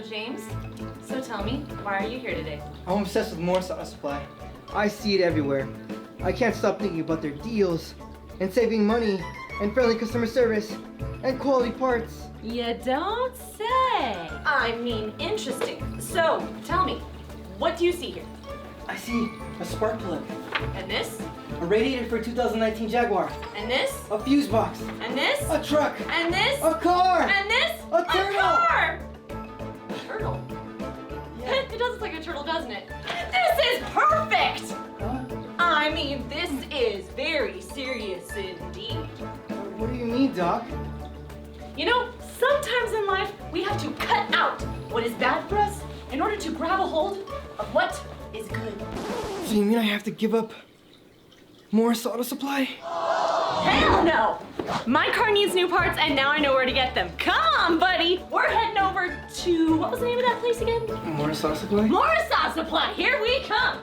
James. So tell me, why are you here today? I'm obsessed with Morris Auto Supply. I see it everywhere. I can't stop thinking about their deals and saving money and friendly customer service and quality parts. You don't say. I mean, interesting. So tell me, what do you see here? I see a spark plug, And this? a radiator for a 2019 Jaguar, And this? a fuse box, And this? a truck, And this? a car, And this? a turtle. car! Turtle? Yeah. It does look like a turtle, doesn't it? This is perfect! Huh? I mean, this is very serious indeed. What do you mean, Doc? You know, sometimes in life, we have to cut out what is bad for us in order to grab a hold of what is good. So you mean I have to give up Morris Auto Supply? Hell no! My car needs new parts and now I know where to get them. Come on, buddy! We're heading over to, what was the name of that place again? Morris Auto Supply? Morris Auto Supply, here we come!